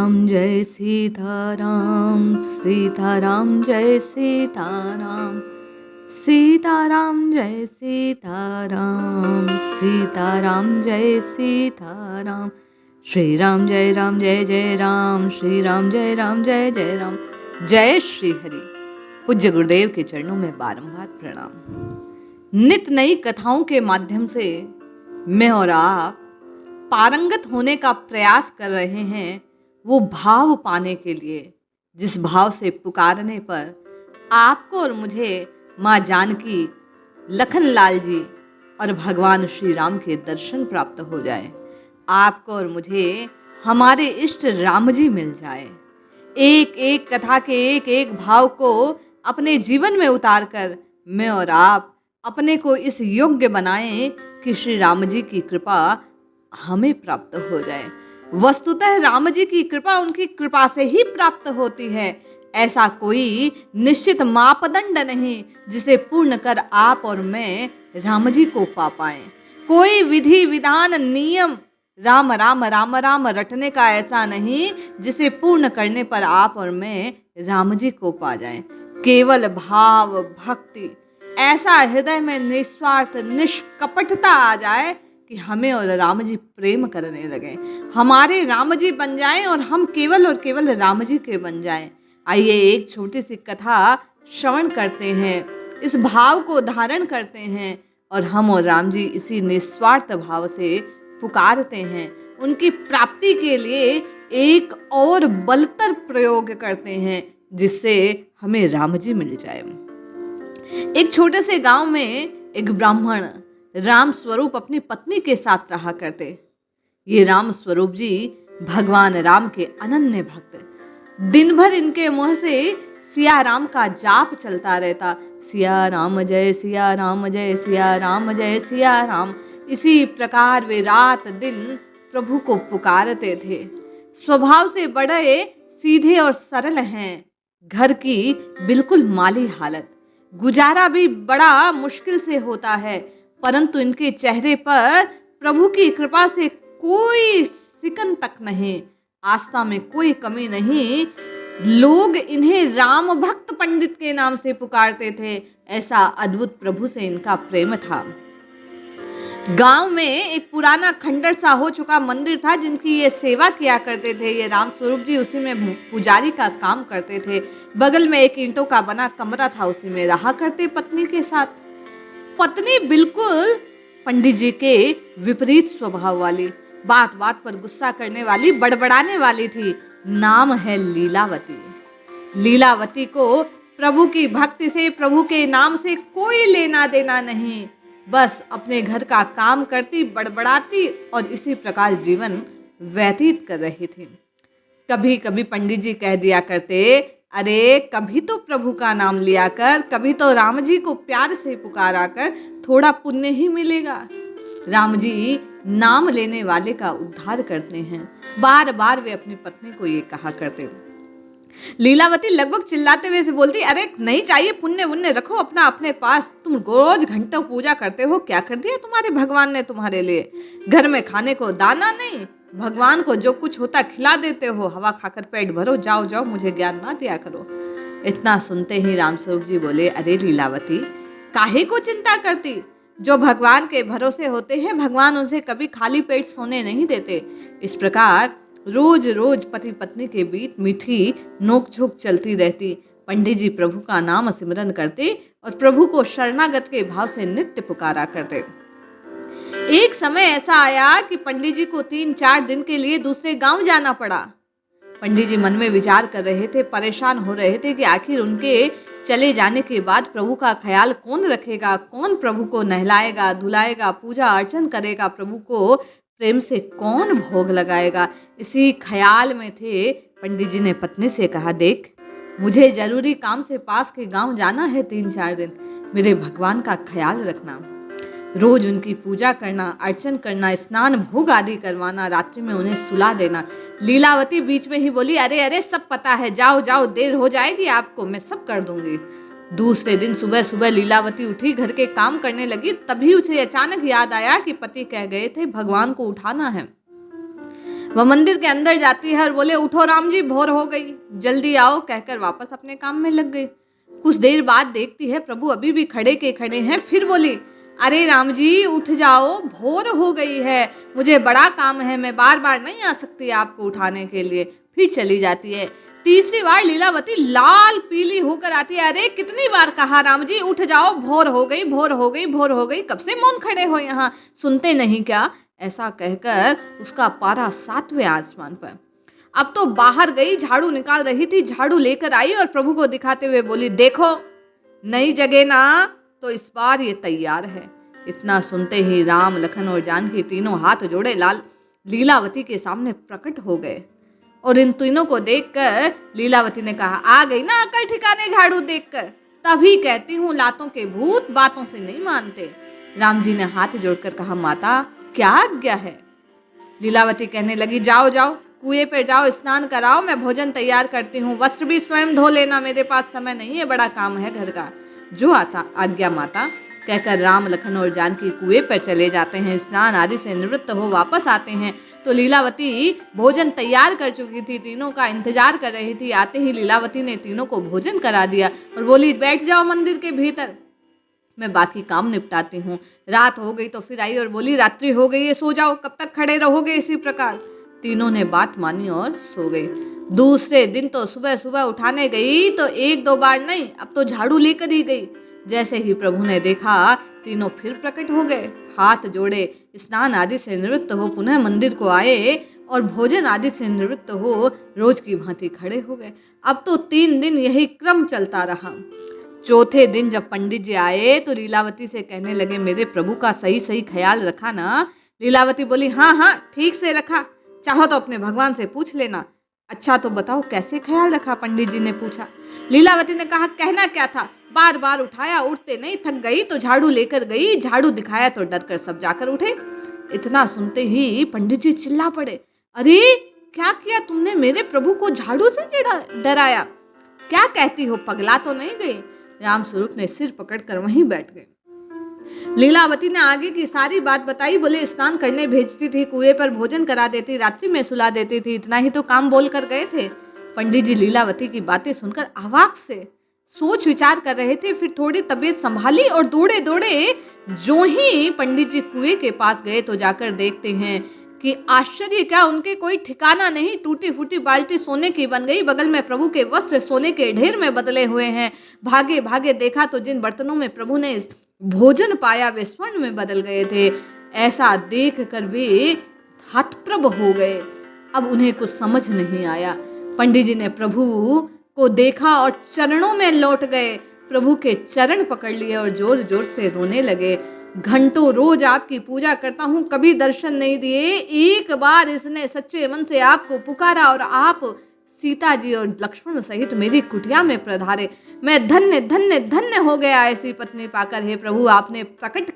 जय सीताराम, सीताराम जय सीताराम, सीताराम जय सीताराम, सीताराम जय सीताराम। श्री राम जय जय राम, श्री राम जय जय राम। जय श्री हरि। पूज्य गुरुदेव के चरणों में बारंबार प्रणाम। नित नई कथाओं के माध्यम से मैं और आप पारंगत होने का प्रयास कर रहे हैं, वो भाव पाने के लिए जिस भाव से पुकारने पर आपको और मुझे माँ जानकी, लखन लाल जी और भगवान श्री राम के दर्शन प्राप्त हो जाए, आपको और मुझे हमारे इष्ट राम जी मिल जाए। एक एक कथा के एक एक भाव को अपने जीवन में उतार कर मैं और आप अपने को इस योग्य बनाएं कि श्री राम जी की कृपा हमें प्राप्त हो जाए। वस्तुतः राम जी की कृपा उनकी कृपा से ही प्राप्त होती है। ऐसा कोई निश्चित मापदंड नहीं जिसे पूर्ण कर आप और मैं राम जी को पा पाए। कोई विधि विधान नियम राम राम राम राम रटने का ऐसा नहीं जिसे पूर्ण करने पर आप और मैं राम जी को पा जाएं। केवल भाव भक्ति, ऐसा हृदय में निस्वार्थ निष्कपटता आ जाए कि हमें और राम जी प्रेम करने लगे, हमारे राम जी बन जाएं और हम केवल और केवल राम जी के बन जाएं। आइए एक छोटी सी कथा श्रवण करते हैं, इस भाव को धारण करते हैं और हम और राम जी इसी निस्वार्थ भाव से पुकारते हैं। उनकी प्राप्ति के लिए एक और बलतर प्रयोग करते हैं जिससे हमें राम जी मिल जाए। एक छोटे से गांव में एक ब्राह्मण राम स्वरूप अपनी पत्नी के साथ रहा करते। ये राम स्वरूप जी भगवान राम के अनन्य भक्त। दिन भर इनके मुंह से सिया राम का जाप चलता रहता। सिया राम जय सिया राम जय सिया राम जय सिया राम। इसी प्रकार वे रात दिन प्रभु को पुकारते थे। स्वभाव से बड़े सीधे और सरल हैं। घर की बिल्कुल माली हालत, गुजारा भी बड़ा मुश्किल से होता है, परंतु इनके चेहरे पर प्रभु की कृपा से कोई सिकन तक नहीं, आस्था में कोई कमी नहीं। लोग इन्हें राम भक्त पंडित के नाम से पुकारते थे, ऐसा अद्भुत प्रभु से इनका प्रेम था। गांव में एक पुराना खंडर सा हो चुका मंदिर था जिनकी ये सेवा किया करते थे। ये राम स्वरूप जी उसी में पुजारी का काम करते थे। बगल में एक ईंटों का बना कमरा था, उसी में रहा करते पत्नी के साथ। पत्नी बिल्कुल पंडित जी के विपरीत स्वभाव वाली, बात बात पर गुस्सा करने वाली, बड़बड़ाने वाली थी। नाम है लीलावती। लीलावती को प्रभु की भक्ति से, प्रभु के नाम से कोई लेना देना नहीं। बस अपने घर का काम करती, बड़बड़ाती और इसी प्रकार जीवन व्यतीत कर रही थी। कभी कभी पंडित जी कह दिया करते, अरे कभी तो प्रभु का नाम लिया कर, कभी तो राम जी को प्यार से पुकारा कर, थोड़ा पुण्य ही मिलेगा। राम जी नाम लेने वाले का उद्धार करते हैं। बार बार वे अपनी पत्नी को ये कहा करते। लीलावती लगभग चिल्लाते हुए से बोलती, अरे नहीं चाहिए, पुण्य वुण्य रखो अपना अपने पास। तुम रोज घंटों पूजा करते हो, क्या कर दिया तुम्हारे भगवान ने तुम्हारे लिए? घर में खाने को दाना नहीं, भगवान को जो कुछ होता खिला देते हो, हवा खाकर पेट भरो, जाओ जाओ, मुझे ज्ञान ना दिया करो। इतना सुनते ही रामस्वरूप जी बोले, अरे लीलावती काहे को चिंता करती? जो भगवान के भरोसे होते हैं, भगवान उनसे कभी खाली पेट सोने नहीं देते। इस प्रकार रोज रोज पति पत्नी के बीच मीठी नोकझोंक चलती रहती। पंडित जी प्रभु का नाम सिमरन करते और प्रभु को शरणागत के भाव से नित्य पुकारा करते। एक समय ऐसा आया कि पंडित जी को 3-4 दिन के लिए दूसरे गांव जाना पड़ा। पंडित जी मन में विचार कर रहे थे, परेशान हो रहे थे कि आखिर उनके चले जाने के बाद प्रभु का ख्याल कौन रखेगा, कौन प्रभु को नहलाएगा धुलाएगा, पूजा अर्चन करेगा, प्रभु को प्रेम से कौन भोग लगाएगा। इसी ख्याल में थे। पंडित जी ने पत्नी से कहा, देख मुझे जरूरी काम से पास के गांव जाना है 3-4 दिन, मेरे भगवान का ख्याल रखना। रोज उनकी पूजा करना, अर्चन करना, स्नान भोग आदि करवाना, रात्रि में उन्हें सुला देना। लीलावती बीच में ही बोली, अरे अरे सब पता है, जाओ जाओ, देर हो जाएगी आपको, मैं सब कर दूंगी। दूसरे दिन सुबह सुबह लीलावती उठी, घर के काम करने लगी। तभी उसे अचानक याद आया कि पति कह गए थे भगवान को उठाना है। वह मंदिर के अंदर जाती है और बोले उठो राम जी, भोर हो गई, जल्दी आओ, कहकर वापस अपने काम में लग गई। कुछ देर बाद देखती है प्रभु अभी भी खड़े के खड़े हैं। फिर बोली अरे राम जी उठ जाओ, भोर हो गई है, मुझे बड़ा काम है, मैं बार बार नहीं आ सकती आपको उठाने के लिए। फिर चली जाती है। तीसरी बार लीलावती लाल पीली होकर आती है। अरे कितनी बार कहा राम जी उठ जाओ, भोर हो गई, भोर हो गई, भोर हो गई, कब से मौन खड़े हो यहाँ, सुनते नहीं क्या? ऐसा कहकर उसका पारा 7वें आसमान पर। अब तो बाहर गई, झाड़ू निकाल रही थी, झाड़ू लेकर आई और प्रभु को दिखाते हुए बोली देखो नई जगह ना तो इस बार ये तैयार है। इतना सुनते ही राम लखन और जानकी तीनों हाथ जोड़े लाल लीलावती के सामने प्रकट हो गए। और इन तीनों को देखकर लीलावती ने कहा आ गई ना अकल ठिकाने झाड़ू देखकर, तभी कहती हूँ लातों के भूत बातों से नहीं मानते। राम जी ने हाथ जोड़कर कहा माता क्या आज्ञा है? लीलावती कहने लगी जाओ जाओ कुएं पर जाओ, स्नान कराओ, मैं भोजन तैयार करती हूँ, वस्त्र भी स्वयं धो लेना, मेरे पास समय नहीं है, बड़ा काम है घर का। जो आता आज्ञा माता, कहकर राम लखन और जानकी कुएं पर चले जाते हैं। स्नान आदि से निवृत्त हो वापस आते हैं तो लीलावती भोजन तैयार कर चुकी थी, तीनों का इंतजार कर रही थी। आते ही लीलावती ने तीनों को भोजन करा दिया और बोली बैठ जाओ मंदिर के भीतर, मैं बाकी काम निपटाती हूँ। रात हो गई तो फिर आई और बोली रात्रि हो गई है, सो जाओ, कब तक खड़े रहोगे इसी प्रकार? तीनों ने बात मानी और सो गई। दूसरे दिन तो सुबह सुबह उठाने गई तो एक दो बार नहीं, अब तो झाड़ू लेकर ही गई। जैसे ही प्रभु ने देखा तीनों फिर प्रकट हो गए, हाथ जोड़े, स्नान आदि से निवृत्त हो पुनः मंदिर को आए और भोजन आदि से निवृत्त हो रोज की भांति खड़े हो गए। अब तो 3 दिन यही क्रम चलता रहा। चौथे दिन जब पंडित जी आए तो लीलावती से कहने लगे मेरे प्रभु का सही सही ख्याल रखा ना? लीलावती बोली हाँ हाँ ठीक से रखा, चाहो तो अपने भगवान से पूछ लेना। अच्छा तो बताओ कैसे ख्याल रखा? पंडित जी ने पूछा। लीलावती ने कहा कहना क्या था, बार बार उठाया, उठते नहीं, थक गई तो झाड़ू लेकर गई, झाड़ू दिखाया तो डर कर सब जाकर उठे। इतना सुनते ही पंडित जी चिल्ला पड़े अरे क्या किया तुमने, मेरे प्रभु को झाड़ू से डराया, क्या कहती हो, पगला तो नहीं गई? रामस्वरूप ने सिर पकड़कर वहीं बैठ गए। लीलावती ने आगे की सारी बात बताई। बोले स्नान करने भेजती थी, कुएं पर भोजन करा देती, रात्रि में सुला देती थी, इतना ही तो काम बोल कर गए थे। पंडित जी लीलावती की बातें सुनकर अवाक से सोच विचार कर रहे थे। फिर थोड़ी तबीयत संभाली और दौड़े दौड़े जो ही पंडित जी कुएं के पास गए तो जाकर देखते हैं कि आश्चर्य क्या, उनके कोई ठिकाना नहीं, टूटी फूटी बाल्टी सोने की बन गई, बगल में प्रभु के वस्त्र सोने के ढेर में बदले हुए हैं। भागे भागे देखा तो जिन बर्तनों में प्रभु ने भोजन पाया वे स्वर्ण में बदल गए थे। ऐसा देख कर वे हतप्रभ हो गए। अब उन्हें कुछ समझ नहीं आया। पंडित जी ने प्रभु को देखा और चरणों में लौट गए, प्रभु के चरण पकड़ लिए और जोर जोर से रोने लगे। घंटों रोज आपकी पूजा करता हूँ, कभी दर्शन नहीं दिए, एक बार इसने सच्चे मन से आपको पुकारा और आप सीता जी और लक्ष्मण सहित मेरी कुटिया में पधारे। मैं धन्य धन्य धन्य हो गया ऐसी पत्नी पाकर। हे प्रभु आपने प्रकट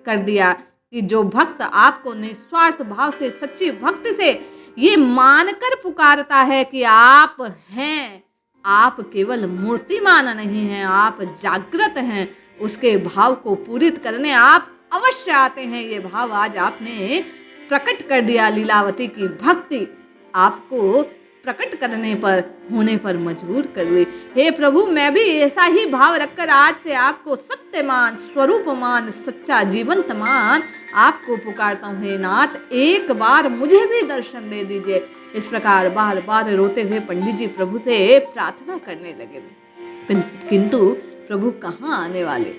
कर दिया कि जो भक्त आपको निस्वार्थ भाव से सच्ची भक्ति से ये मानकर पुकारता है कि आप हैं, आप केवल मूर्तिमान नहीं हैं, आप जागृत हैं, उसके भाव को पूरित करने आप अवश्य आते हैं। ये भाव आज आपने प्रकट कर दिया। लीलावती की भक्ति आपको प्रकट करने पर होने पर मजबूर कर हुई। हे प्रभु मैं भी ऐसा ही भाव रखकर आज से आपको सत्यमान, स्वरूपमान, सच्चा जीवंत मान आपको पुकारता हूँ। हे नाथ एक बार मुझे भी दर्शन दे दीजिए। इस प्रकार बार बार रोते हुए पंडित जी प्रभु से प्रार्थना करने लगे, किंतु प्रभु कहाँ आने वाले।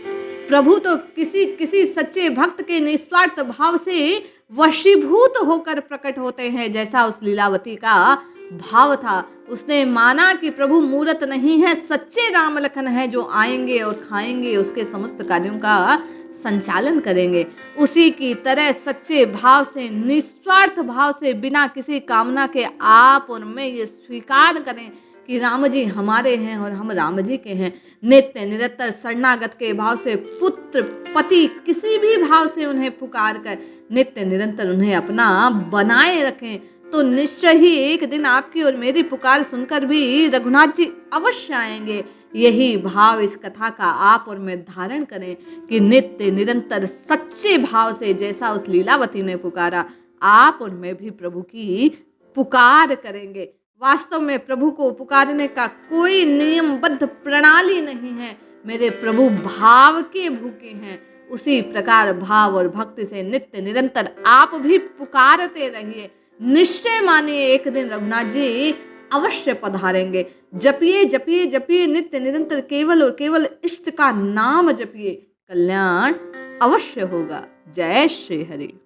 प्रभु तो किसी सच्चे भक्त के निस्वार्थ भाव से वशीभूत होकर प्रकट होते हैं, जैसा उस लीलावती का भाव था। उसने माना कि प्रभु मूर्त नहीं है, सच्चे राम लखन है जो आएंगे और खाएंगे, उसके समस्त कार्यों का संचालन करेंगे। उसी की तरह सच्चे भाव से, निस्वार्थ भाव से, बिना किसी कामना के आप और मैं ये स्वीकार करें कि राम जी हमारे हैं और हम राम जी के हैं। नित्य निरंतर शरणागत के भाव से, पुत्र पति किसी भी भाव से उन्हें पुकार कर नित्य निरंतर उन्हें अपना बनाए रखें, तो निश्चय ही एक दिन आपकी और मेरी पुकार सुनकर भी रघुनाथ जी अवश्य आएंगे। यही भाव इस कथा का आप और मैं धारण करें कि नित्य निरंतर सच्चे भाव से, जैसा उस लीलावती ने पुकारा, आप और मैं भी प्रभु की पुकार करेंगे। वास्तव में प्रभु को पुकारने का कोई नियमबद्ध प्रणाली नहीं है। मेरे प्रभु भाव के भूखे हैं। उसी प्रकार भाव और भक्ति से नित्य निरंतर आप भी पुकारते रहिए। निश्चय मानिए एक दिन रघुनाथ जी अवश्य पधारेंगे। जपिए जपिए जपिए नित्य निरंतर केवल और केवल इष्ट का नाम जपिए, कल्याण अवश्य होगा। जय श्री हरि।